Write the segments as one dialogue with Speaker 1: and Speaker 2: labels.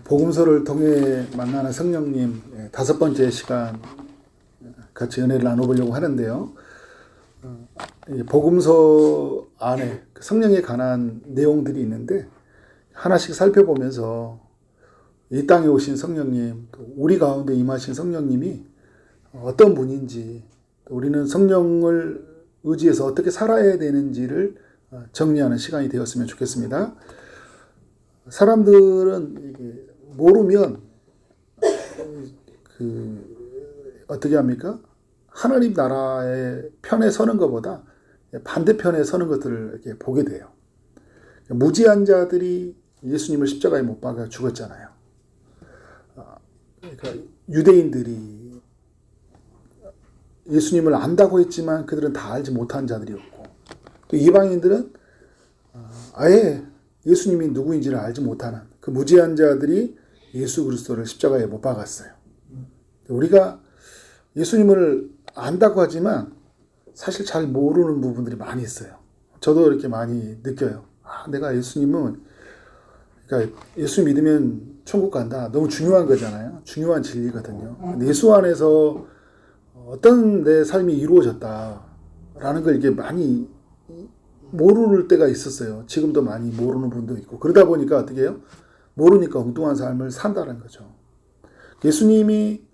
Speaker 1: 복음서를 통해 만나는 성령님 5번째 시간 같이 은혜를 나눠보려고 하는데요. 복음서 안에 성령에 관한 내용들이 있는데 하나씩 살펴보면서 이 땅에 오신 성령님, 또 우리 가운데 임하신 성령님이 어떤 분인지, 우리는 성령을 의지해서 어떻게 살아야 되는지를 정리하는 시간이 되었으면 좋겠습니다. 사람들은 모르면 어떻게 합니까? 하나님 나라의 편에 서는 것보다 반대편에 서는 것들을 이렇게 보게 돼요. 무지한 자들이 예수님을 십자가에 못 박아 죽었잖아요. 그러니까 유대인들이 예수님을 안다고 했지만 그들은 다 알지 못한 자들이었고, 또 이방인들은 아예 예수님이 누구인지를 알지 못하는 그 무지한 자들이 예수 그리스도를 십자가에 못 박았어요. 우리가 예수님을 안다고 하지만 사실 잘 모르는 부분들이 많이 있어요. 저도 이렇게 많이 느껴요. 내가 예수님은, 그러니까 예수 믿으면 천국 간다. 너무 중요한 거잖아요. 중요한 진리거든요. 근데 예수 안에서 어떤 내 삶이 이루어졌다라는 걸 이게 많이 모르는 때가 있었어요. 지금도 많이 모르는 분도 있고. 그러다 보니까 어떻게 해요? 모르니까 엉뚱한 삶을 산다는 거죠. 예수님이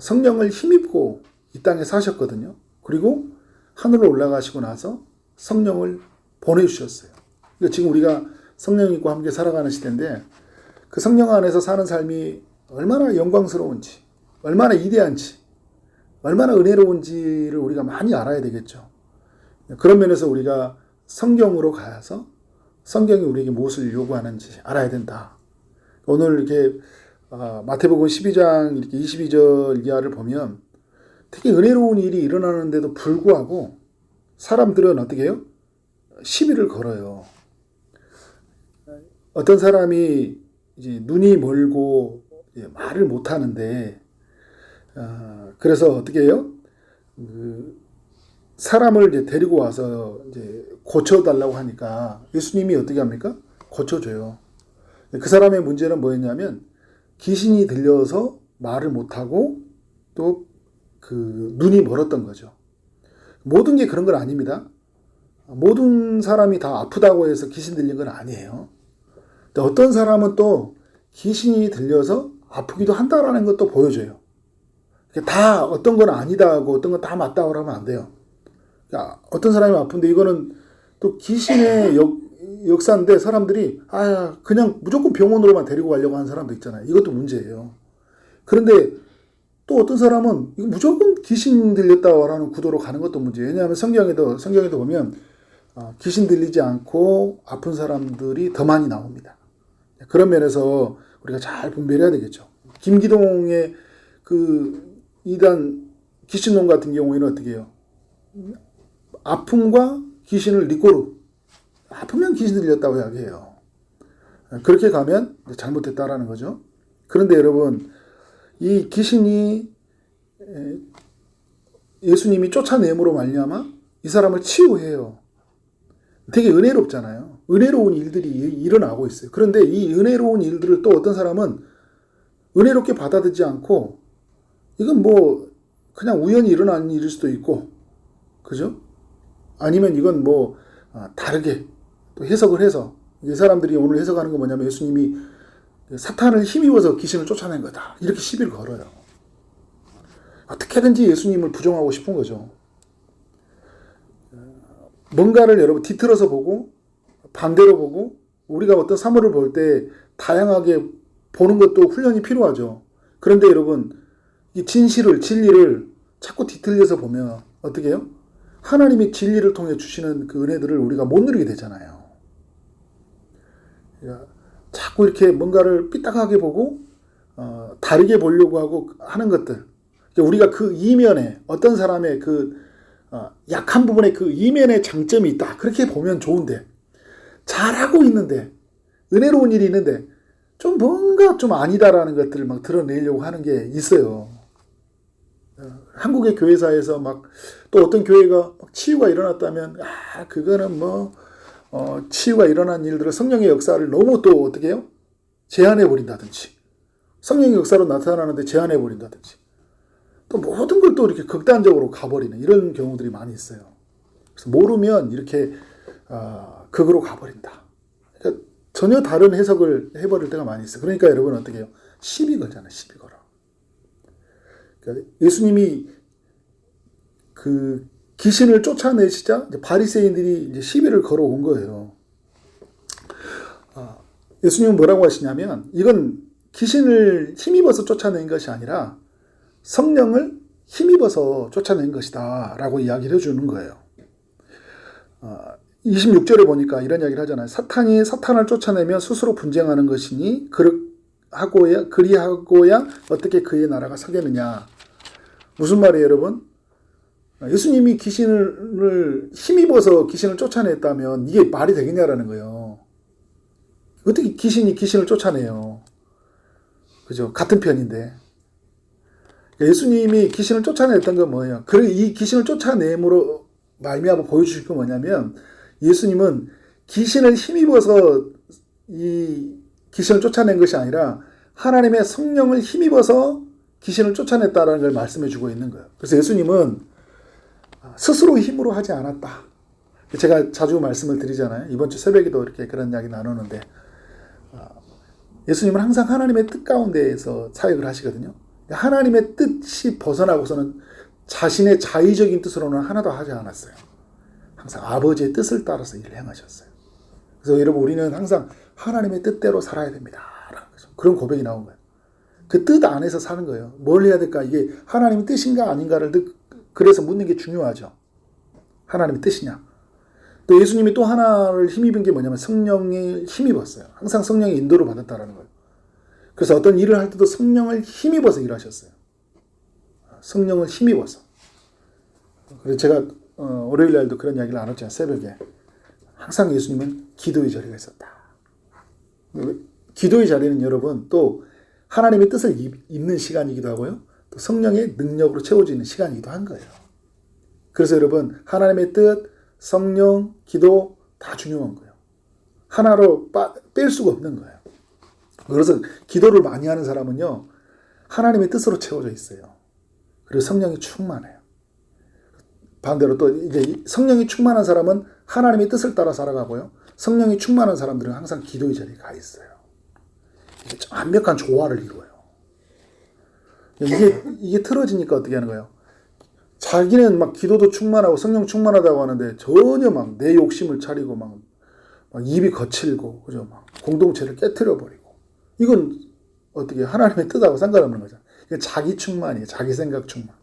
Speaker 1: 성령을 힘입고 이 땅에 사셨거든요. 그리고 하늘로 올라가시고 나서 성령을 보내주셨어요. 그러니까 지금 우리가 성령님과 함께 살아가는 시대인데 그 성령 안에서 사는 삶이 얼마나 영광스러운지, 얼마나 위대한지, 얼마나 은혜로운지를 우리가 많이 알아야 되겠죠. 그런 면에서 우리가 성경으로 가서 성경이 우리에게 무엇을 요구하는지 알아야 된다. 오늘 이렇게 마태복음 12장 이렇게 22절 이하를 보면 되게 은혜로운 일이 일어나는데도 불구하고 사람들은 어떻게 해요? 시비를 걸어요. 어떤 사람이 이제 눈이 멀고 말을 못 하는데 그래서 어떻게 해요? 사람을 이제 데리고 와서 이제 고쳐달라고 하니까 예수님이 어떻게 합니까? 고쳐줘요. 그 사람의 문제는 뭐였냐면 귀신이 들려서 말을 못하고 또 그 눈이 멀었던 거죠. 모든 게 그런 건 아닙니다. 모든 사람이 다 아프다고 해서 귀신 들린 건 아니에요. 어떤 사람은 또 귀신이 들려서 아프기도 한다라는 것도 보여줘요. 다 어떤 건 아니다 하고 어떤 건 다 맞다고 하면 안 돼요. 어떤 사람이 아픈데 이거는 또 귀신의 역사인데 사람들이 그냥 무조건 병원으로만 데리고 가려고 하는 사람도 있잖아요. 이것도 문제예요. 그런데 또 어떤 사람은 이거 무조건 귀신 들렸다라는 구도로 가는 것도 문제예요. 왜냐하면 성경에도 보면 귀신 들리지 않고 아픈 사람들이 더 많이 나옵니다. 그런 면에서 우리가 잘 분별해야 되겠죠. 김기동의 그 이단 귀신론 같은 경우에는 어떻게 해요? 아픔과 귀신을 리꼬르, 아프면 귀신 들렸다고 이야기해요. 그렇게 가면 잘못했다라는 거죠. 그런데 여러분, 이 귀신이 예수님이 쫓아내므로 말미암아 이 사람을 치유해요. 되게 은혜롭잖아요. 은혜로운 일들이 일어나고 있어요. 그런데 이 은혜로운 일들을 또 어떤 사람은 은혜롭게 받아들이지 않고 이건 뭐 그냥 우연히 일어난 일일 수도 있고, 그죠? 아니면 이건 뭐 다르게 또 해석을 해서, 이 사람들이 오늘 해석하는 건 뭐냐면 예수님이 사탄을 힘입어서 귀신을 쫓아낸 거다, 이렇게 시비를 걸어요. 어떻게든지 예수님을 부정하고 싶은 거죠. 뭔가를 여러분 뒤틀어서 보고 반대로 보고, 우리가 어떤 사물을 볼 때 다양하게 보는 것도 훈련이 필요하죠. 그런데 여러분, 이 진리를 자꾸 뒤틀려서 보면 어떻게 해요? 하나님이 진리를 통해 주시는 그 은혜들을 우리가 못 누리게 되잖아요. 자꾸 이렇게 뭔가를 삐딱하게 보고 다르게 보려고 하고 하는 것들, 우리가 그 이면에 어떤 사람의 그 약한 부분에 그 이면에 장점이 있다, 그렇게 보면 좋은데, 잘하고 있는데 은혜로운 일이 있는데 좀 뭔가 좀 아니다라는 것들을 막 드러내려고 하는 게 있어요. 한국의 교회사에서 막 또 어떤 교회가 막 치유가 일어났다면 그거는 뭐 치유가 일어난 일들을 성령의 역사를 너무 또 어떻게 해요? 제한해버린다든지, 성령의 역사로 나타나는데 제한해버린다든지, 또 모든 걸 또 이렇게 극단적으로 가버리는 이런 경우들이 많이 있어요. 그래서 모르면 이렇게 극으로 가버린다. 그러니까 전혀 다른 해석을 해버릴 때가 많이 있어요. 그러니까 여러분 어떻게 해요? 시비 걸잖아요. 시비 걸어. 그러니까 예수님이 그 귀신을 쫓아내시자 바리새인들이 이제 시비를 걸어온 거예요. 예수님은 뭐라고 하시냐면 이건 귀신을 힘입어서 쫓아낸 것이 아니라 성령을 힘입어서 쫓아낸 것이다 라고 이야기를 해주는 거예요. 26절에 보니까 이런 이야기를 하잖아요. 사탄이 사탄을 쫓아내며 스스로 분쟁하는 것이니 그리하고야 어떻게 그의 나라가 서겠느냐. 무슨 말이에요 여러분? 예수님이 귀신을 힘입어서 귀신을 쫓아냈다면 이게 말이 되겠냐라는 거예요. 어떻게 귀신이 귀신을 쫓아내요? 그죠? 같은 편인데. 예수님이 귀신을 쫓아냈던 건 뭐예요? 이 귀신을 쫓아냄으로 말미암아 보여주실 건 뭐냐면 예수님은 귀신을 힘입어서 이 귀신을 쫓아낸 것이 아니라 하나님의 성령을 힘입어서 귀신을 쫓아냈다라는 걸 말씀해 주고 있는 거예요. 그래서 예수님은 스스로 힘으로 하지 않았다. 제가 자주 말씀을 드리잖아요. 이번 주 새벽에도 이렇게 그런 이야기 나누는데 예수님은 항상 하나님의 뜻 가운데에서 사역을 하시거든요. 하나님의 뜻이 벗어나고서는 자신의 자의적인 뜻으로는 하나도 하지 않았어요. 항상 아버지의 뜻을 따라서 일을 행하셨어요. 그래서 여러분 우리는 항상 하나님의 뜻대로 살아야 됩니다. 그런 고백이 나온 거예요. 그 뜻 안에서 사는 거예요. 뭘 해야 될까? 이게 하나님의 뜻인가 아닌가를 그래서 묻는 게 중요하죠. 하나님의 뜻이냐. 또 예수님이 또 하나를 힘입은 게 뭐냐면 성령을 힘입었어요. 항상 성령의 인도를 받았다라는 거예요. 그래서 어떤 일을 할 때도 성령을 힘입어서 일하셨어요. 성령을 힘입어서. 그래서 제가 월요일 날도 그런 이야기를 나눴잖아요. 새벽에. 항상 예수님은 기도의 자리가 있었다. 기도의 자리는 여러분 또 하나님의 뜻을 읽는 시간이기도 하고요. 또 성령의 능력으로 채워지는 시간이기도 한 거예요. 그래서 여러분 하나님의 뜻, 성령, 기도 다 중요한 거예요. 하나로 뺄 수가 없는 거예요. 그래서 기도를 많이 하는 사람은요. 하나님의 뜻으로 채워져 있어요. 그리고 성령이 충만해요. 반대로 또 이제 성령이 충만한 사람은 하나님의 뜻을 따라 살아가고요. 성령이 충만한 사람들은 항상 기도의 자리에 가 있어요. 이게 완벽한 조화를 이루어요. 이게 틀어지니까 어떻게 하는 거예요? 자기는 막 기도도 충만하고 성령 충만하다고 하는데 전혀 막 내 욕심을 차리고 막 입이 거칠고 그죠? 막 공동체를 깨트려 버리고 이건 어떻게 하나님의 뜻하고 상관없는 거죠. 자기 충만이에요. 자기 생각 충만.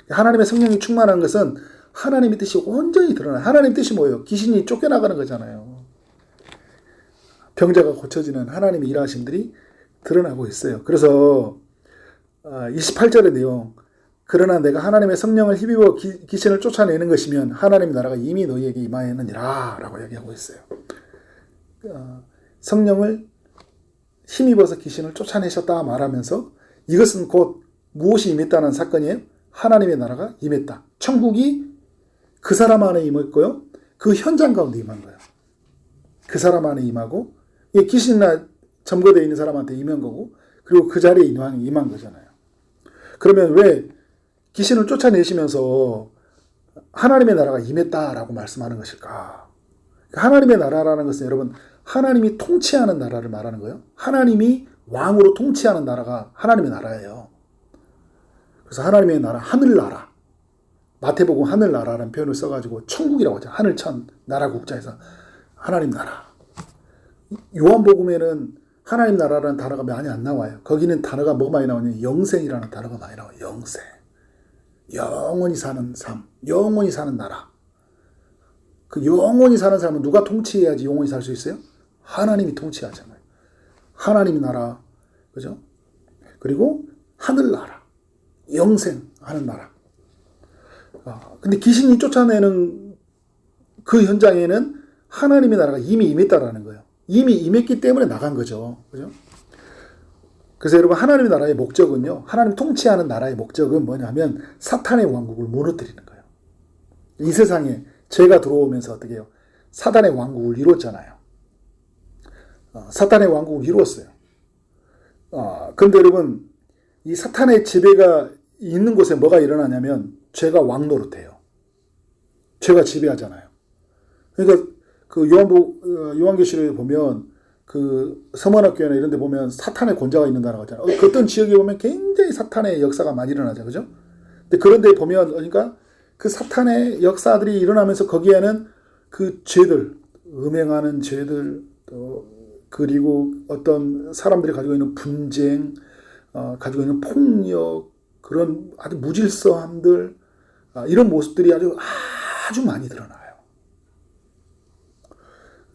Speaker 1: 하나님의 성령이 충만한 것은 하나님의 뜻이 온전히 드러나요. 하나님의 뜻이 뭐예요? 귀신이 쫓겨나가는 거잖아요. 병자가 고쳐지는 하나님의 일하심들이 드러나고 있어요. 그래서 28절의 내용 그러나 내가 하나님의 성령을 힘입어 귀신을 쫓아내는 것이면 하나님의 나라가 이미 너희에게 임하였느니라 라고 얘기하고 있어요. 성령을 힘입어서 귀신을 쫓아내셨다 말하면서 이것은 곧 무엇이 임했다는 사건이에요? 하나님의 나라가 임했다. 천국이 그 사람 안에 임했고요. 그 현장 가운데 임한 거예요. 그 사람 안에 임하고 귀신이나 점거되어 있는 사람한테 임한 거고 그리고 그 자리에 임한 거잖아요. 그러면 왜 귀신을 쫓아내시면서 하나님의 나라가 임했다라고 말씀하는 것일까? 하나님의 나라라는 것은 여러분 하나님이 통치하는 나라를 말하는 거예요. 하나님이 왕으로 통치하는 나라가 하나님의 나라예요. 그래서 하나님의 나라, 하늘나라. 마태복음 하늘나라라는 표현을 써가지고 천국이라고 하죠. 하늘천, 나라 국자에서 하나님 나라. 요한복음에는 하나님 나라라는 단어가 많이 안 나와요. 거기는 단어가 뭐 많이 나오냐면 영생이라는 단어가 많이 나와요. 영생. 영원히 사는 삶. 영원히 사는 나라. 그 영원히 사는 사람은 누가 통치해야지 영원히 살 수 있어요? 하나님이 통치하잖아요. 하나님의 나라. 그죠? 그리고 하늘나라. 영생하는 나라. 근데 귀신이 쫓아내는 그 현장에는 하나님의 나라가 이미 임했다라는 거예요. 이미 임했기 때문에 나간 거죠. 그죠? 그래서 여러분 하나님의 나라의 목적은요. 하나님 통치하는 나라의 목적은 뭐냐면 사탄의 왕국을 무너뜨리는 거예요. 이 세상에 죄가 들어오면서 어떻게 해요? 사단의 왕국을 이뤘잖아요. 사탄의 왕국을 이루었어요. 그런데 여러분, 이 사탄의 지배가 있는 곳에 뭐가 일어나냐면 죄가 왕노릇해요. 죄가 지배하잖아요. 그러니까 그 요한계시록에 보면 그 서문학교나 이런 데 보면 사탄의 권자가 있는 나라가 있잖아요. 그 어떤 지역에 보면 굉장히 사탄의 역사가 많이 일어나죠. 그죠? 근데 그런 데 보면 그러니까 그 사탄의 역사들이 일어나면서 거기에는 그 죄들, 음행하는 죄들, 또 그리고 어떤 사람들이 가지고 있는 분쟁, 가지고 있는 폭력, 그런 아주 무질서함들, 이런 모습들이 아주 많이 드러나요.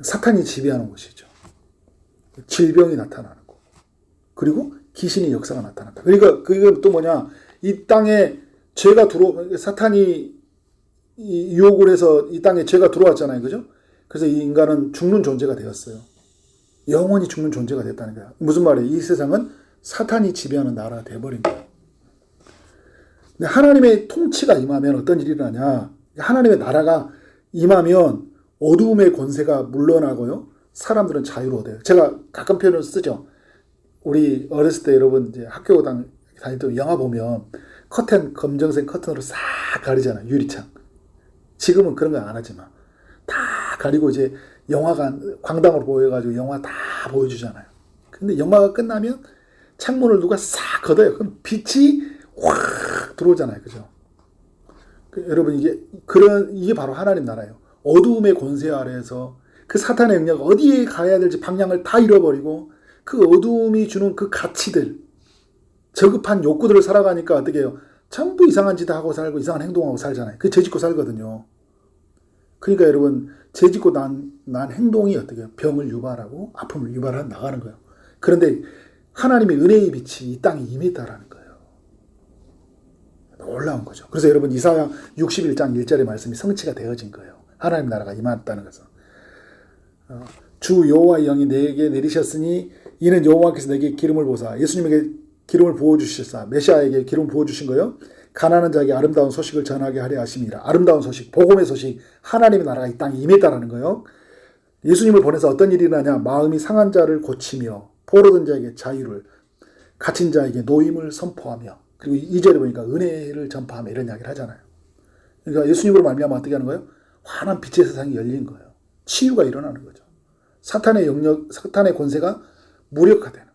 Speaker 1: 사탄이 지배하는 곳이죠. 질병이 나타나는 거. 그리고 귀신의 역사가 나타난다. 그러니까 그게 또 뭐냐? 이 땅에 죄가 사탄이 유혹을 해서 이 땅에 죄가 들어왔잖아요. 그죠? 그래서 이 인간은 죽는 존재가 되었어요. 영원히 죽는 존재가 됐다는 거야. 무슨 말이에요? 이 세상은 사탄이 지배하는 나라가 되어버린 거예요. 근데 하나님의 통치가 임하면 어떤 일이 일어나냐? 하나님의 나라가 임하면 어두움의 권세가 물러나고요. 사람들은 자유로 얻어요. 제가 가끔 표현을 쓰죠. 우리 어렸을 때 여러분 이제 학교 다닐 때 영화 보면 커튼, 검정색 커튼으로 싹 가리잖아요. 유리창. 지금은 그런 거 안 하지만 다 가리고 이제 영화관, 광담으로 보여가지고 영화 다 보여주잖아요. 근데 영화가 끝나면 창문을 누가 싹 걷어요. 그럼 빛이 확 들어오잖아요. 그죠? 여러분 이게 바로 하나님 나라예요. 어두움의 권세 아래에서 그 사탄의 영역 어디에 가야 될지 방향을 다 잃어버리고 그 어두움이 주는 그 가치들, 저급한 욕구들을 살아가니까 어떻게 해요? 전부 이상한 짓 하고 살고 이상한 행동하고 살잖아요. 그 죄짓고 살거든요. 그러니까 여러분 죄짓고 난 행동이 어떻게 해요? 병을 유발하고 아픔을 유발하고 나가는 거예요. 그런데 하나님의 은혜의 빛이 이 땅에 임했다라는 거예요. 놀라운 거죠. 그래서 여러분 이사야 61장 1절의 말씀이 성취가 되어진 거예요. 하나님 나라가 임했다는 것은. 주 여호와의 영이 내게 내리셨으니 이는 여호와께서 내게 기름을 보사 예수님에게 기름을 부어주셨사 메시아에게 기름을 부어주신 거예요. 가난한 자에게 아름다운 소식을 전하게 하려 하심이라. 아름다운 소식, 복음의 소식, 하나님의 나라가 이 땅에 임했다라는 거예요. 예수님을 보내서 어떤 일이 일어나냐? 마음이 상한 자를 고치며 포로된 자에게 자유를, 갇힌 자에게 노임을 선포하며, 그리고 2절에 보니까 은혜를 전파하며 이런 이야기를 하잖아요. 그러니까 예수님으로 말미암아 어떻게 하는 거예요? 환한 빛의 세상이 열린 거예요. 치유가 일어나는 거죠. 사탄의 영역, 사탄의 권세가 무력화되는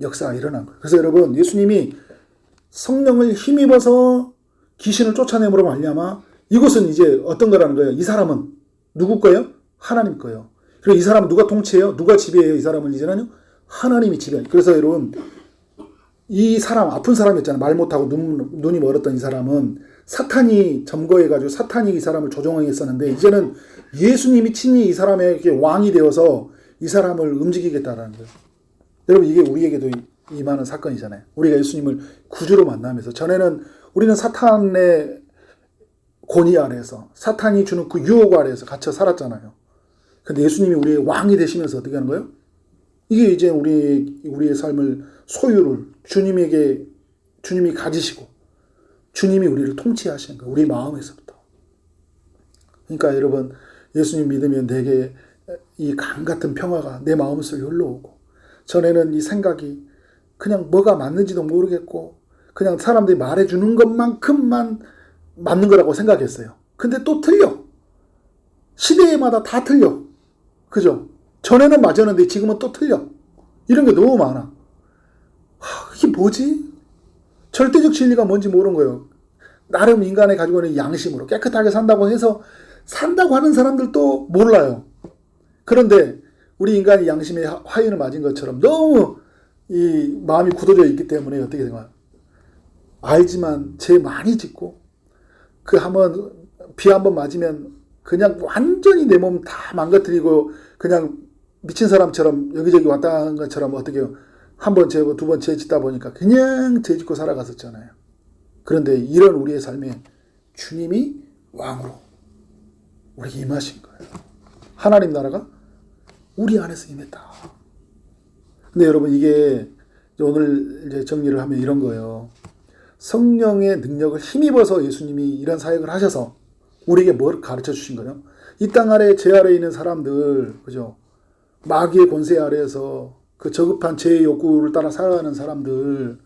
Speaker 1: 역사가 일어난 거예요. 그래서 여러분 예수님이 성령을 힘입어서 귀신을 쫓아내므로 말미암아 이곳은 이제 어떤 거라는 거예요? 이 사람은 누구 거예요? 하나님 거예요. 그리고 이 사람은 누가 통치해요? 누가 지배해요? 이 사람은 이제는요? 하나님이 지배해요. 그래서 여러분 이 사람, 아픈 사람이었잖아요. 말 못하고 눈이 멀었던 이 사람은 사탄이 점거해가지고 사탄이 이 사람을 조종하게 했었는데 이제는 예수님이 친히 이 사람에게 왕이 되어서 이 사람을 움직이겠다라는 거예요. 여러분 이게 우리에게도 임하는 사건이잖아요. 우리가 예수님을 구주로 만나면서 전에는 우리는 사탄의 권위 아래에서 사탄이 주는 그 유혹 아래에서 갇혀 살았잖아요. 근데 예수님이 우리의 왕이 되시면서 어떻게 하는 거예요? 이게 이제 우리의 삶을 소유를 주님이 가지시고 주님이 우리를 통치하시는 거예요. 우리 마음에서부터. 그러니까 여러분 예수님 믿으면 내게 이 강 같은 평화가 내 마음속에 흘러오고 전에는 이 생각이 그냥 뭐가 맞는지도 모르겠고 그냥 사람들이 말해주는 것만큼만 맞는 거라고 생각했어요. 근데 또 틀려. 시대마다 다 틀려. 그죠? 전에는 맞았는데 지금은 또 틀려. 이런 게 너무 많아. 이게 뭐지? 절대적 진리가 뭔지 모르는 거예요. 나름 인간이 가지고 있는 양심으로 깨끗하게 산다고 해서 산다고 하는 사람들도 몰라요. 그런데 우리 인간이 양심에 화인을 맞은 것처럼 너무 이 마음이 굳어져 있기 때문에 어떻게 된가요? 알지만 죄 많이 짓고 비 한번 맞으면 그냥 완전히 내 몸 다 망가뜨리고 그냥 미친 사람처럼 여기저기 왔다 가는 것처럼 어떻게 해요? 한 번 죄, 두 번 죄 짓다 보니까 그냥 죄 짓고 살아갔었잖아요. 그런데 이런 우리의 삶에 주님이 왕으로 우리에게 임하신 거예요. 하나님 나라가 우리 안에서 임했다. 근데 여러분 이게 오늘 이제 정리를 하면 이런 거예요. 성령의 능력을 힘입어서 예수님이 이런 사역을 하셔서 우리에게 뭘 가르쳐 주신 거예요? 이 땅 아래 죄 아래 있는 사람들, 그죠? 마귀의 권세 아래에서 그 저급한 제 욕구를 따라 살아가는 사람들,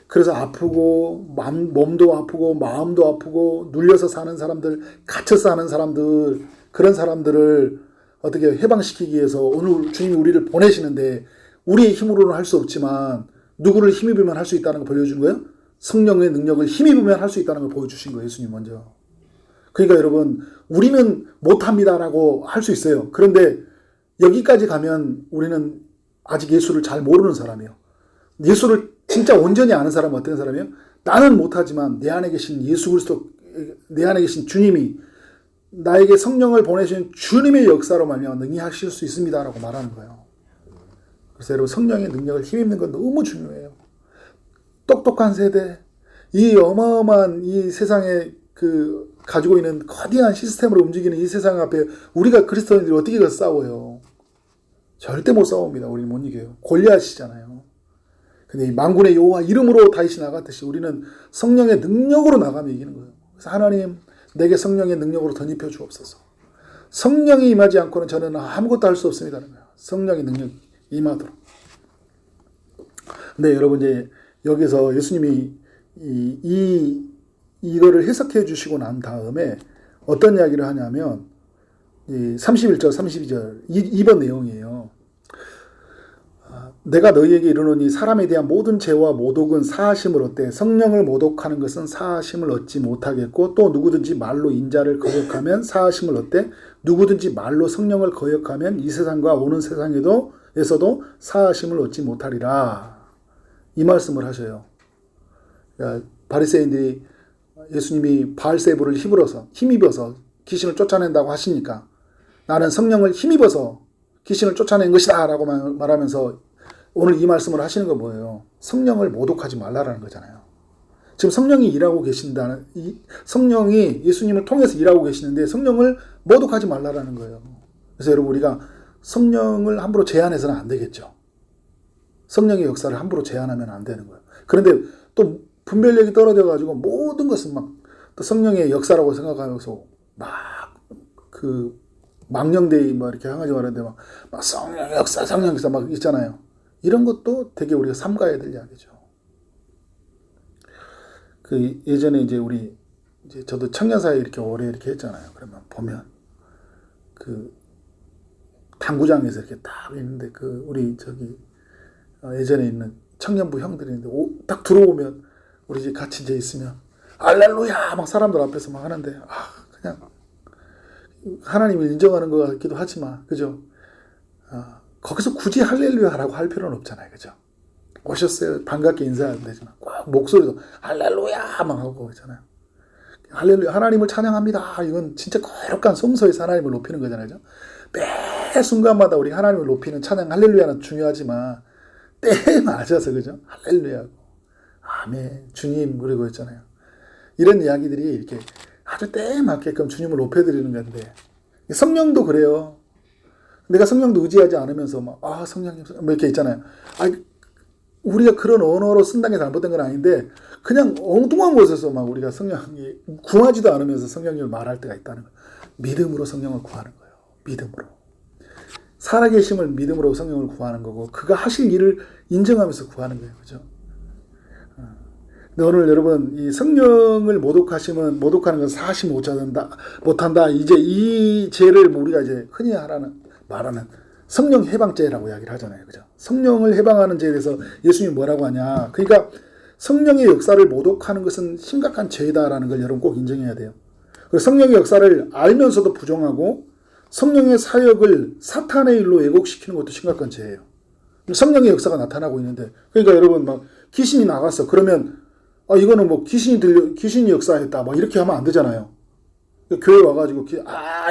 Speaker 1: 그래서 아프고 몸도 아프고 마음도 아프고 눌려서 사는 사람들, 갇혀서 사는 사람들, 그런 사람들을 어떻게 해방시키기 위해서 오늘 주님이 우리를 보내시는데 우리의 힘으로는 할 수 없지만 누구를 힘입으면 할 수 있다는 걸 보여주는 거예요. 성령의 능력을 힘입으면 할 수 있다는 걸 보여주신 거예요. 예수님 먼저. 그러니까 여러분, 우리는 못합니다라고 할 수 있어요. 그런데 여기까지 가면 우리는 아직 예수를 잘 모르는 사람이에요. 예수를 진짜 온전히 아는 사람은 어떤 사람이에요? 나는 못하지만 내 안에 계신 예수 그리스도, 내 안에 계신 주님이, 나에게 성령을 보내신 주님의 역사로 말미암아 능히하실 수 있습니다라고 말하는 거예요. 그래서 여러분, 성령의 능력을 힘입는 건 너무 중요해요. 똑똑한 세대, 이 어마어마한 이 세상에 그 가지고 있는 거대한 시스템으로 움직이는 이 세상 앞에 우리가 그리스도인들이 어떻게 싸워요? 절대 못 싸웁니다. 우리는 못 이겨요. 골리앗이잖아요. 근데 이 만군의 여호와 이름으로 다윗이 나갔듯이 우리는 성령의 능력으로 나가면 이기는 거예요. 그래서 하나님, 내게 성령의 능력으로 덧입혀 주옵소서. 성령이 임하지 않고는 저는 아무것도 할 수 없습니다. 성령의 능력이 임하도록. 근데 여러분, 이제 여기서 예수님이 이거를 해석해 주시고 난 다음에 어떤 이야기를 하냐면 31절, 32절 2번 내용이에요. 내가 너희에게 이르노니 사람에 대한 모든 죄와 모독은 사하심을 얻되 성령을 모독하는 것은 사하심을 얻지 못하겠고, 또 누구든지 말로 인자를 거역하면 사하심을 얻되 누구든지 말로 성령을 거역하면 이 세상과 오는 세상에서도 사하심을 얻지 못하리라. 이 말씀을 하셔요. 그러니까 바리새인들이 예수님이 바알세부를 힘입어서 귀신을 쫓아낸다고 하시니까 나는 성령을 힘입어서 귀신을 쫓아낸 것이다 라고 말하면서 오늘 이 말씀을 하시는 건 뭐예요? 성령을 모독하지 말라라는 거잖아요. 지금 성령이 일하고 계신다는, 성령이 예수님을 통해서 일하고 계시는데 성령을 모독하지 말라라는 거예요. 그래서 여러분, 우리가 성령을 함부로 제한해서는 안 되겠죠. 성령의 역사를 함부로 제한하면 안 되는 거예요. 그런데 또 분별력이 떨어져가지고 모든 것은 막 또 성령의 역사라고 생각하면서 막 그 망령되이 막 이렇게 한 가지 말하는데 막 성령 역사 막 있잖아요. 이런 것도 되게 우리가 삼가해야 될 이야기죠. 그 예전에 이제 저도 청년사회 이렇게 오래 이렇게 했잖아요. 그러면 보면 그 당구장에서 이렇게 딱 있는데 그 우리 예전에 있는 청년부 형들이 있는데 딱 들어오면 우리 집 같이 이제 있으면 할렐루야 막 사람들 앞에서 막 하는데 그냥 하나님을 인정하는 것 같기도 하지만, 그죠? 거기서 굳이 할렐루야라고 할 필요는 없잖아요. 그죠? 오셨어요. 반갑게 인사하면 되지만 꼭 목소리도 할렐루야 막 하고 있잖아요. 할렐루야, 하나님을 찬양합니다. 이건 진짜 거룩한 성소에서 하나님을 높이는 거잖아요. 그죠? 매 순간마다 우리 하나님을 높이는 찬양 할렐루야는 중요하지만 때에 맞아서, 그죠? 할렐루야, 아멘, 주님, 그리고 있잖아요. 이런 이야기들이 이렇게 아주 때에 맞게끔 주님을 높여드리는 건데, 성령도 그래요. 내가 성령도 의지하지 않으면서 성령님 뭐 이렇게 있잖아요. 우리가 그런 언어로 쓴다는 게 잘못된 건 아닌데 그냥 엉뚱한 곳에서 막 우리가 성령이 구하지도 않으면서 성령님을 말할 때가 있다는 거예요. 믿음으로 성령을 구하는 거예요. 믿음으로. 살아계심을 믿음으로 성령을 구하는 거고, 그가 하실 일을 인정하면서 구하는 거예요. 그죠? 근데 오늘 여러분, 이 성령을 모독하는 것은 사하심 못한다. 이제 이 죄를 우리가 이제 흔히 말하는 성령 해방죄라고 이야기를 하잖아요. 그죠? 성령을 해방하는 죄에 대해서 예수님이 뭐라고 하냐. 그러니까 성령의 역사를 모독하는 것은 심각한 죄다라는 걸 여러분 꼭 인정해야 돼요. 그리고 성령의 역사를 알면서도 부정하고 성령의 사역을 사탄의 일로 왜곡시키는 것도 심각한 죄예요. 성령의 역사가 나타나고 있는데, 그러니까 여러분 막 귀신이 나갔어. 그러면 이거는 뭐 귀신이 역사했다. 막 이렇게 하면 안 되잖아요. 교회 와가지고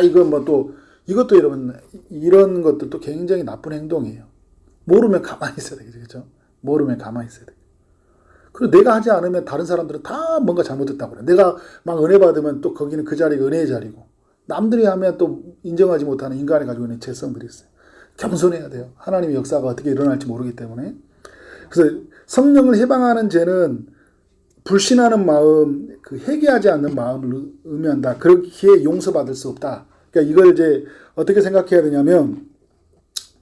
Speaker 1: 이건 뭐 또 이것도 여러분 이런 것도 굉장히 나쁜 행동이에요. 모르면 가만히 있어야 되겠죠. 모르면 가만히 있어야 돼. 그리고 내가 하지 않으면 다른 사람들은 다 뭔가 잘못했다고 그래. 내가 막 은혜 받으면 또 거기는 그 자리가 은혜의 자리고, 남들이 하면 또 인정하지 못하는 인간이 가지고 있는 죄성들이 있어요. 겸손해야 돼요. 하나님의 역사가 어떻게 일어날지 모르기 때문에. 그래서 성령을 해방하는 죄는 불신하는 마음, 회개하지 않는 마음을 의미한다. 그렇게 용서받을 수 없다. 그러니까 이걸 이제 어떻게 생각해야 되냐면,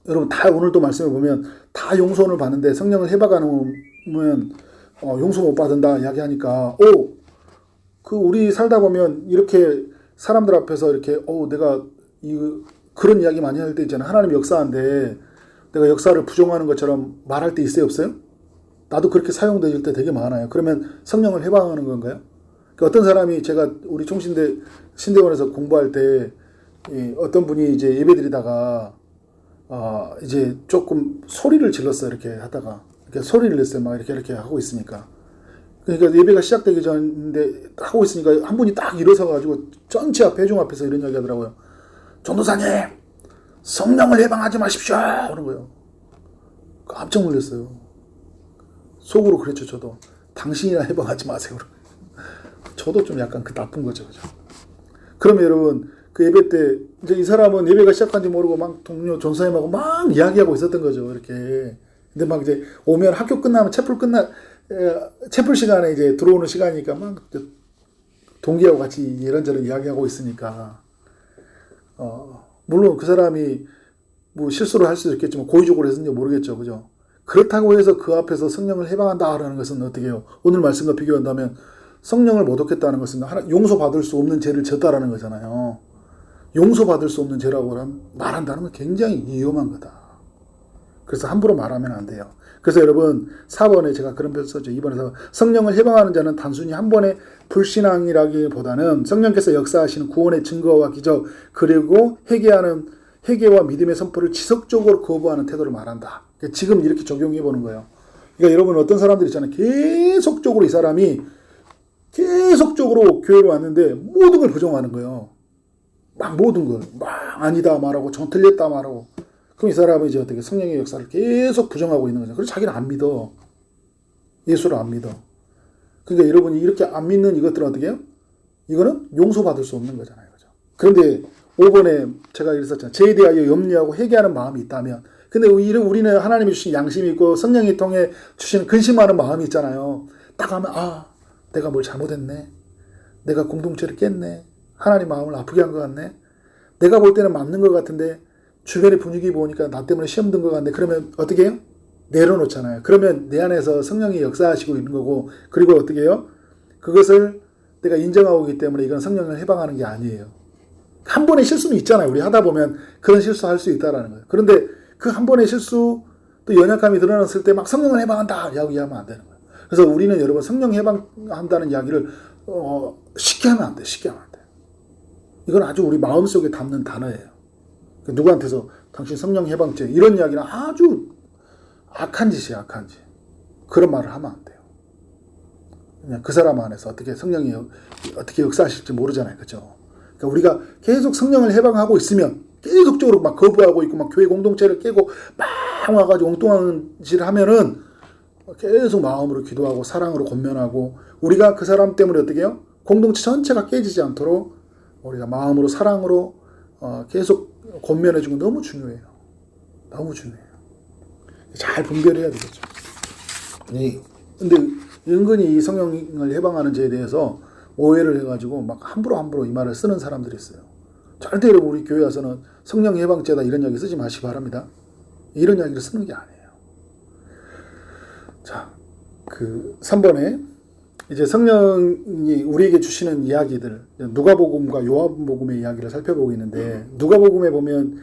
Speaker 1: 여러분 다 오늘도 말씀해 보면 다 용서를 받는데 성령을 해박하면 용서 못 받는다 이야기하니까 그 우리 살다 보면 이렇게 사람들 앞에서 이렇게 내가 그런 이야기 많이 할 때 있잖아요. 하나님 역사인데 내가 역사를 부정하는 것처럼 말할 때 있어요, 없어요? 나도 그렇게 사용될 때 되게 많아요. 그러면 성령을 해방하는 건가요? 어떤 사람이 제가 우리 총신대 신대원에서 공부할 때 어떤 분이 이제 예배 드리다가 이제 조금 소리를 질렀어요. 이렇게 하다가 이렇게 소리를 냈어요. 막 이렇게 하고 있으니까. 그러니까 예배가 시작되기 전인데 하고 있으니까 한 분이 딱 일어서 가지고 전체 앞 회중 앞에서 이런 이야기 하더라고요. 전도사님, 성령을 해방하지 마십시오. 그런 거예요. 깜짝 놀랐어요. 속으로 그랬죠, 저도. 당신이나 해방하지 마세요. 저도 좀 약간 나쁜 거죠, 그죠? 그러면 여러분, 그 예배 때, 이제 이 사람은 예배가 시작한지 모르고 막 동료 전사님하고 막 이야기하고 있었던 거죠, 이렇게. 근데 막 이제 오면 학교 끝나면 채플 시간에 이제 들어오는 시간이니까 막 동기하고 같이 이런저런 이야기하고 있으니까, 물론 그 사람이 뭐 실수를 할 수도 있겠지만 고의적으로 했는지 모르겠죠, 그죠? 그렇다고 해서 그 앞에서 성령을 해방한다라는 것은 어떻게 해요? 오늘 말씀과 비교한다면 성령을 못 얻겠다는 것은 용서받을 수 없는 죄를 졌다라는 거잖아요. 용서받을 수 없는 죄라고 말한다는 건 굉장히 위험한 거다. 그래서 함부로 말하면 안 돼요. 그래서 여러분 4번에 제가 그런 표 썼죠. 2번에서 성령을 해방하는 자는 단순히 한 번의 불신앙이라기보다는 성령께서 역사하시는 구원의 증거와 기적 그리고 회개와 믿음의 선포를 지속적으로 거부하는 태도를 말한다. 지금 이렇게 적용해 보는 거예요. 그러니까 여러분 어떤 사람들 있잖아요. 계속적으로 이 사람이 계속적으로 교회로 왔는데 모든 걸 부정하는 거예요. 막 모든 걸 막 아니다 말하고 정 틀렸다 말하고. 그럼 이 사람은 이제 어떻게 성령의 역사를 계속 부정하고 있는 거죠. 그래서 자기는 안 믿어. 예수를 안 믿어. 그러니까 여러분이 이렇게 안 믿는 이것들은 어떻게 해요? 이거는 용서받을 수 없는 거잖아요. 그죠? 그런데 5번에 제가 이랬었잖아요. 죄에 대하여 염려하고 회개하는 마음이 있다면. 근데 우리는 하나님이 주신 양심이 있고 성령이 통해 주시는 근심하는 마음이 있잖아요. 딱 하면 내가 뭘 잘못했네. 내가 공동체를 깼네. 하나님 마음을 아프게 한 것 같네. 내가 볼 때는 맞는 것 같은데 주변의 분위기 보니까 나 때문에 시험 든 것 같네. 그러면 어떻게 해요? 내려놓잖아요. 그러면 내 안에서 성령이 역사하시고 있는 거고 그리고 어떻게 해요? 그것을 내가 인정하고 있기 때문에 이건 성령을 해방하는 게 아니에요. 한 번의 실수는 있잖아요. 우리 하다 보면 그런 실수할 수 있다라는 거예요. 그런데 그 한 번의 실수 또 연약함이 드러났을 때 막 성령을 해방한다 이야기하면 안 되는 거예요. 그래서 우리는 여러분 성령 해방한다는 이야기를 쉽게 하면 안 돼. 쉽게 하면 안 돼. 이건 아주 우리 마음속에 담는 단어예요. 누구한테서 당신 성령 해방죄 이런 이야기는 아주 악한 짓이에요. 악한 짓. 그런 말을 하면 안 돼요. 그냥 그 사람 안에서 어떻게 성령이 어떻게 역사하실지 모르잖아요. 그죠? 그러니까 우리가 계속 성령을 해방하고 있으면 계속적으로 막 거부하고 있고 막 교회 공동체를 깨고 막 와가지고 엉뚱한 짓을 하면은 계속 마음으로 기도하고 사랑으로 권면하고 우리가 그 사람 때문에 어떻게 해요? 공동체 전체가 깨지지 않도록 우리가 마음으로 사랑으로 계속 권면해주고 너무 중요해요. 너무 중요해요. 잘 분별해야 되겠죠. 근데 은근히 이 성령을 해방하는 죄에 대해서 오해를 해가지고 막 함부로 이 말을 쓰는 사람들이 있어요. 절대 여러분 우리 교회 와서는 성령 해방죄다 이런 이야기 쓰지 마시기 바랍니다. 이런 이야기를 쓰는 게 아니에요. 자, 그 3번에 이제 성령이 우리에게 주시는 이야기들 누가복음과 요한복음의 이야기를 살펴보고 있는데 누가복음에 보면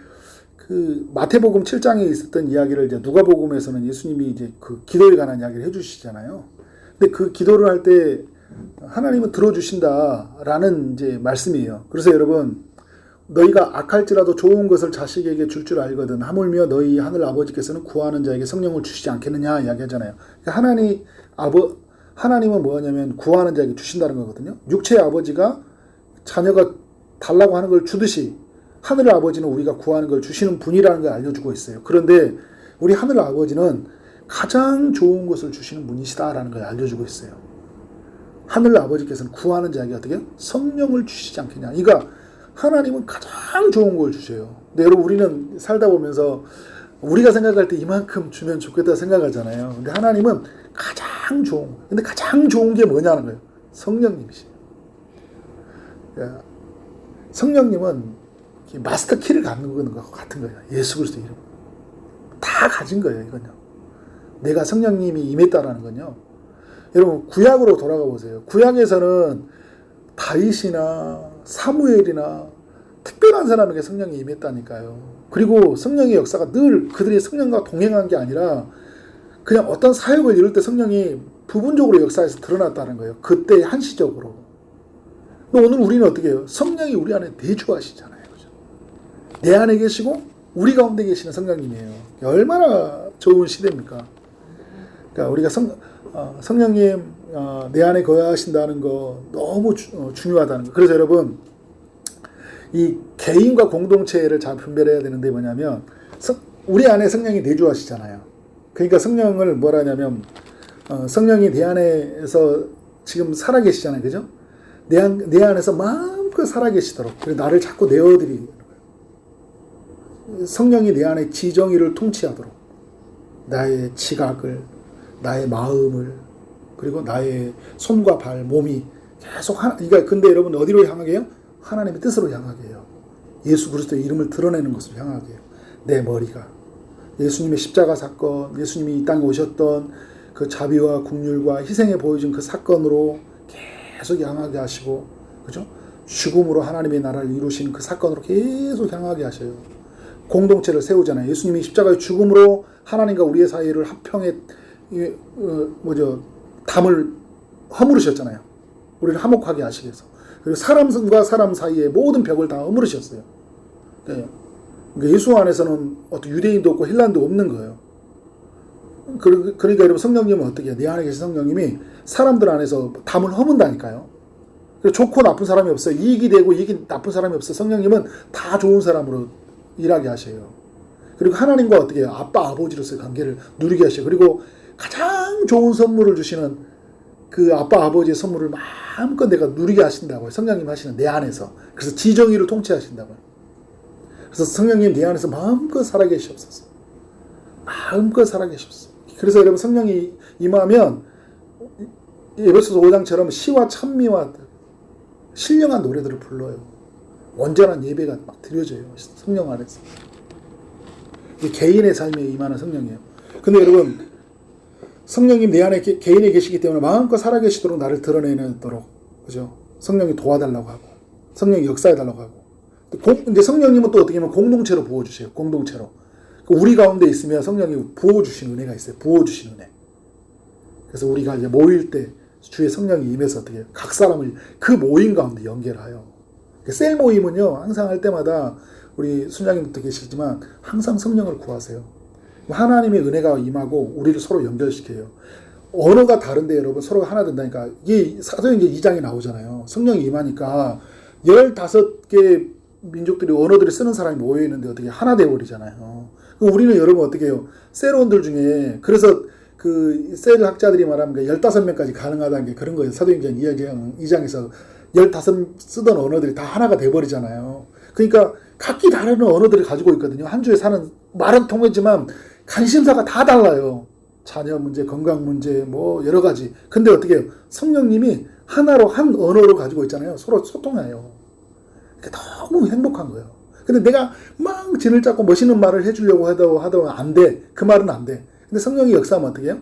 Speaker 1: 그 마태복음 7장에 있었던 이야기를 이제 누가복음에서는 예수님이 이제 그 기도에 관한 이야기를 해주시잖아요. 근데 그 기도를 할 때 하나님은 들어주신다라는 이제 말씀이에요. 그래서 여러분 너희가 악할지라도 좋은 것을 자식에게 줄 줄 알거든 하물며 너희 하늘 아버지께서는 구하는 자에게 성령을 주시지 않겠느냐 이야기하잖아요. 그러니까 하나님은 뭐냐면 구하는 자에게 주신다는 거거든요. 육체의 아버지가 자녀가 달라고 하는 걸 주듯이 하늘 아버지는 우리가 구하는 걸 주시는 분이라는 걸 알려주고 있어요. 그런데 우리 하늘 아버지는 가장 좋은 것을 주시는 분이시다라는 걸 알려주고 있어요. 하늘 아버지께서는 구하는 자에게 어떻게 성령을 주시지 않겠냐. 그러니까 하나님은 가장 좋은 걸 주셔요. 근데 여러분 우리는 살다 보면서 우리가 생각할 때 이만큼 주면 좋겠다 생각하잖아요. 근데 하나님은 가장 좋은 근데 가장 좋은 게 뭐냐는 거예요. 성령님이시에요. 성령님은 마스터 키를 갖는 것 같은 거예요. 예수 그리스도 이름. 다 가진 거예요. 이건요. 내가 성령님이 임했다라는 건요. 여러분 구약으로 돌아가 보세요. 구약에서는 다윗이나 사무엘이나 특별한 사람에게 성령이 임했다니까요. 그리고 성령의 역사가 늘 그들의 성령과 동행한 게 아니라 그냥 어떤 사역을 이룰 때 성령이 부분적으로 역사에서 드러났다는 거예요. 그때 한시적으로. 오늘 우리는 어떻게 해요? 성령이 우리 안에 내주하시잖아요. 그죠? 내 안에 계시고 우리 가운데 계시는 성령님이에요. 얼마나 좋은 시대입니까? 그러니까 우리가 성령님 내 안에 거하신다는 거 너무 중요하다는 거. 그래서 여러분 이 개인과 공동체를 잘 분별해야 되는데 뭐냐면 우리 안에 성령이 내주하시잖아요. 그러니까 성령을 뭐라 하냐면 성령이 내 안에서 지금 살아계시잖아요. 그죠? 내 안에서 마음껏 살아계시도록 그리고 나를 자꾸 내어드리는 거예요. 성령이 내 안에 지정의를 통치하도록 나의 지각을 나의 마음을 그리고 나의 손과 발 몸이 계속 그러니까 근데 여러분 어디로 향하게 해요? 하나님의 뜻으로 향하게 해요. 예수 그리스도의 이름을 드러내는 것으로 향하게 해요. 내 머리가 예수님의 십자가 사건, 예수님이 이 땅에 오셨던 그 자비와 긍휼과 희생에 보여준 그 사건으로 계속 향하게 하시고, 그죠? 죽음으로 하나님의 나라를 이루신 그 사건으로 계속 향하게 하셔요. 공동체를 세우잖아요. 예수님이 십자가의 죽음으로 하나님과 우리의 사이를 합평에 담을 허물으셨잖아요. 우리를 화목하게 하시기 위해서. 그리고 사람과 사람 사이에 모든 벽을 다 허물으셨어요. 네. 그러니까 예수 안에서는 어떤 유대인도 없고 헬란도 없는 거예요. 그러니까 여러분 성령님은 어떻게 해요? 내 안에 계신 성령님이 사람들 안에서 담을 허문다니까요. 좋고 나쁜 사람이 없어요. 이익이 되고 이익이 나쁜 사람이 없어요. 성령님은 다 좋은 사람으로 일하게 하셔요. 그리고 하나님과 어떻게 해요? 아빠 아버지로서의 관계를 누리게 하셔요. 그리고 가장 좋은 선물을 주시는 그 아빠 아버지의 선물을 마음껏 내가 누리게 하신다고요. 성령님 하시는 내 안에서. 그래서 지정의를 통치하신다고요. 그래서 성령님 내 안에서 마음껏 살아계시옵소서. 마음껏 살아계시옵소서. 그래서 여러분 성령이 임하면 에베소서 5장처럼 시와 찬미와 신령한 노래들을 불러요. 온전한 예배가 막 드려져요. 성령 안에서. 이게 개인의 삶에 임하는 성령이에요. 근데 여러분 성령님 내 안에 개인에 계시기 때문에 마음껏 살아계시도록 나를 드러내도록 그죠? 성령이 도와달라고 하고 성령이 역사해달라고 하고 근데 성령님은 또 어떻게 하면 공동체로 부어주세요. 공동체로. 우리 가운데 있으면 성령이 부어주신 은혜가 있어요. 부어주신 은혜. 그래서 우리가 이제 모일 때 주의 성령이 임해서 어떻게 해요? 각 사람을 그 모임 가운데 연결하여. 셀 모임은요, 항상 할 때마다 우리 순장님도 계시지만 항상 성령을 구하세요. 하나님의 은혜가 임하고 우리를 서로 연결시켜요. 언어가 다른데 여러분 서로가 하나 된다니까. 이게 사도행전 2장에 나오잖아요. 성령이 임하니까 15개 민족들이 언어들을 쓰는 사람이 모여있는데 어떻게 하나 되어버리잖아요. 우리는 여러분 어떻게 해요? 셀원들 중에 그래서 그 셀 학자들이 말하는 게 15명까지 가능하다는 게 그런 거예요. 사도행전 2장에서 15 쓰던 언어들이 다 하나가 돼버리잖아요. 그러니까 각기 다른 언어들을 가지고 있거든요. 한 주에 사는 말은 통하지만 관심사가 다 달라요. 자녀 문제, 건강 문제, 뭐 여러 가지. 근데 어떻게 해요? 성령님이 하나로 한 언어로 가지고 있잖아요. 서로 소통해요. 너무 행복한 거예요. 근데 내가 막 진을 잡고 멋있는 말을 해주려고 하도 안 돼. 그 말은 안 돼. 근데 성령이 역사하면 어떻게 해요?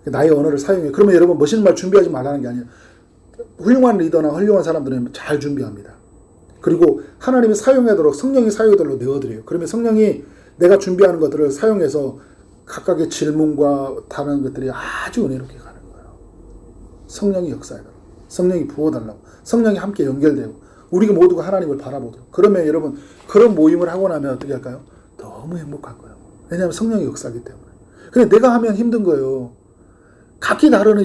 Speaker 1: 나의 언어를 사용해요. 그러면 여러분 멋있는 말 준비하지 말라는 게 아니에요. 훌륭한 리더나 훌륭한 사람들은 잘 준비합니다. 그리고 하나님이 사용하도록 성령이 사용하도록 내어드려요. 그러면 성령이 내가 준비하는 것들을 사용해서 각각의 질문과 다른 것들이 아주 은혜롭게 가는 거예요. 성령이 역사하도록. 성령이 부어달라고. 성령이 함께 연결되고. 우리가 모두가 하나님을 바라보도록. 그러면 여러분 그런 모임을 하고 나면 어떻게 할까요? 너무 행복한 거예요. 왜냐하면 성령이 역사하기 때문에. 근데 내가 하면 힘든 거예요. 각기 다른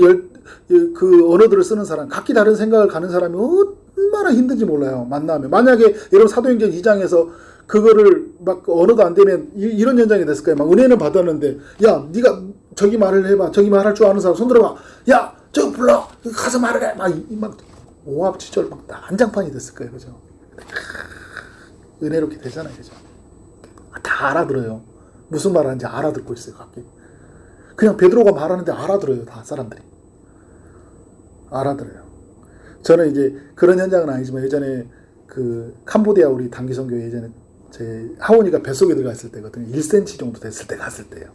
Speaker 1: 그 언어들을 쓰는 사람, 각기 다른 생각을 가는 사람이 얼마나 힘든지 몰라요. 만나면. 만약에 여러분 사도행전 2장에서 그거를 막 언어도 안 되면 이런 현장이 됐을 거예요. 막 은혜는 받았는데 야 네가 저기 말을 해봐. 저기 말할 줄 아는 사람 손 들어봐. 야 저기 불러. 가서 말을 해. 막 오합지졸 막 난장판이 됐을 거예요. 그죠? 은혜롭게 되잖아요. 그죠? 다 알아들어요. 무슨 말 하는지 알아듣고 있어요. 각기. 그냥 베드로가 말하는데 알아들어요. 다 사람들이. 알아들어요. 저는 이제 그런 현장은 아니지만 예전에 그 캄보디아 우리 단기선교회 예전에 제 하원이가 뱃속에 들어가 있을 때거든요. 1cm 정도 됐을 때 갔을 때요.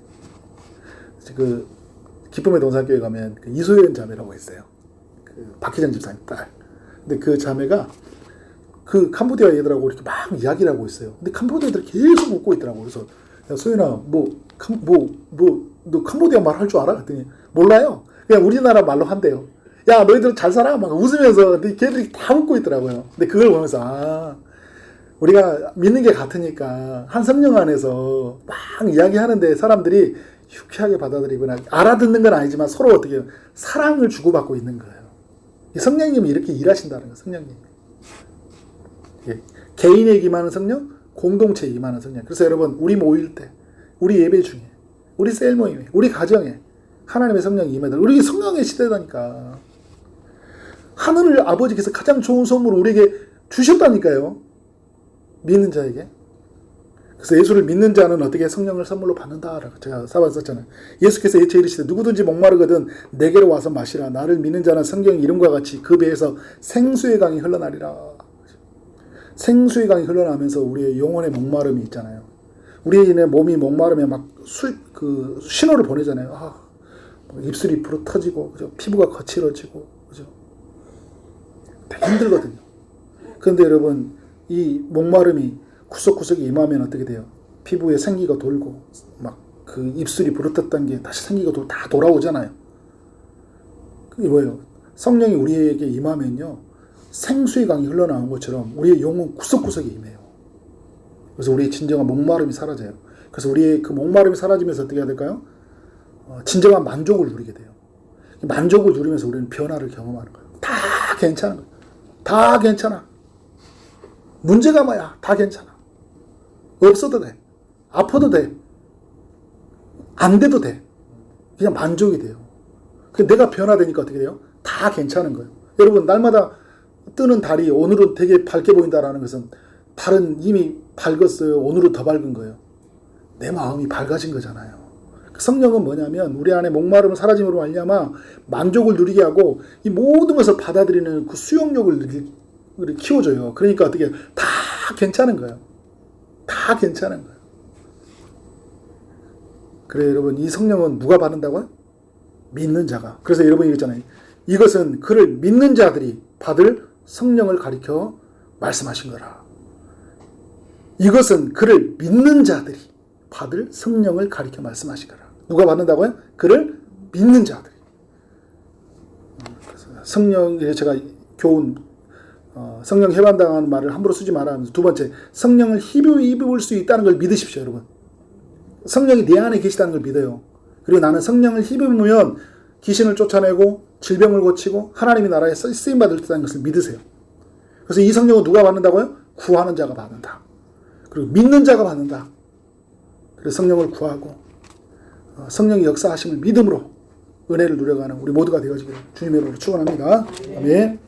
Speaker 1: 그 기쁨의 동산교회 가면 그 이소연 자매라고 있어요. 그 박희정 집사님 딸. 근데 그 자매가 그 캄보디아 애들하고 이렇게 막 이야기를 하고 있어요. 근데 캄보디아 애들이 계속 웃고 있더라고. 그래서 야, 소연아, 너 캄보디아 말 할 줄 알아? 그랬더니 몰라요. 그냥 우리나라 말로 한대요. 야, 너희들 잘 살아? 막 웃으면서. 근데 걔들이 다 웃고 있더라고요. 근데 그걸 보면서 우리가 믿는 게 같으니까 한 성령 안에서 막 이야기하는데 사람들이 유쾌하게 받아들이거나 알아듣는 건 아니지만 서로 어떻게 사랑을 주고받고 있는 거예요. 성령님이 이렇게 일하신다는 거예요. 성령님이. 개인에게 임하는 성령, 공동체에 임하는 성령. 그래서 여러분, 우리 모일 때, 우리 예배 중에, 우리 셀 모임에, 우리 가정에 하나님의 성령이 임해다. 우리 성령의 시대다니까. 하늘 아버지께서 가장 좋은 선물을 우리에게 주셨다니까요. 믿는 자에게. 그래서 예수를 믿는 자는 어떻게 성령을 선물로 받는다라고 제가 사반 썼잖아요. 예수께서 예체 이르시되 누구든지 목마르거든 내게로 와서 마시라. 나를 믿는 자는 성경 이름과 같이 그 배에서 생수의 강이 흘러나리라. 생수의 강이 흘러나면서 우리의 영혼의 목마름이 있잖아요. 우리의 몸이 목마르면 막 신호를 보내잖아요. 입술이 불어 터지고, 그죠? 피부가 거칠어지고, 그죠? 되게 힘들거든요. 그런데 여러분, 이 목마름이 구석구석에 임하면 어떻게 돼요? 피부에 생기가 돌고, 막 그 입술이 부르떴던 게 다시 생기가 다 돌아오잖아요. 그게 뭐예요? 성령이 우리에게 임하면요, 생수의 강이 흘러나온 것처럼 우리의 영혼 구석구석에 임해요. 그래서 우리의 진정한 목마름이 사라져요. 그래서 우리의 그 목마름이 사라지면서 어떻게 해야 될까요? 진정한 만족을 누리게 돼요. 만족을 누리면서 우리는 변화를 경험하는 거예요. 다 괜찮은 거예요. 다 괜찮아. 문제가 뭐야? 다 괜찮아. 없어도 돼. 아파도 돼. 안 돼도 돼. 그냥 만족이 돼요. 내가 변화되니까 어떻게 돼요? 다 괜찮은 거예요. 여러분, 날마다 뜨는 달이 오늘은 되게 밝게 보인다라는 것은 달은 이미 밝았어요. 오늘은 더 밝은 거예요. 내 마음이 밝아진 거잖아요. 성령은 뭐냐면 우리 안에 목마름을 사라짐으로 말미암아 만족을 누리게 하고 이 모든 것을 받아들이는 그 수용력을 키워줘요. 그러니까 어떻게 다 괜찮은 거예요. 다 괜찮은 거예요. 그래 여러분, 이 성령은 누가 받는다고요? 믿는 자가. 그래서 여러분이 얘기했잖아요. 이것은 그를 믿는 자들이 받을 성령을 가리켜 말씀하신 거라. 이것은 그를 믿는 자들이 받을 성령을 가리켜 말씀하신 거라. 누가 받는다고요? 그를 믿는 자들이. 성령에 제가 교훈, 성령 해반당하는 말을 함부로 쓰지 말아 하면서 두 번째, 성령을 입을 수 있다는 걸 믿으십시오, 여러분. 성령이 내 안에 계시다는 걸 믿어요. 그리고 나는 성령을 입으면 귀신을 쫓아내고 질병을 고치고 하나님의 나라에 쓰임받을 때라는 것을 믿으세요. 그래서 이 성령은 누가 받는다고요? 구하는 자가 받는다. 그리고 믿는 자가 받는다. 그래서 성령을 구하고 성령의 역사하심을 믿음으로 은혜를 누려가는 우리 모두가 되어지기를 주님의 이름으로 축원합니다. 아멘.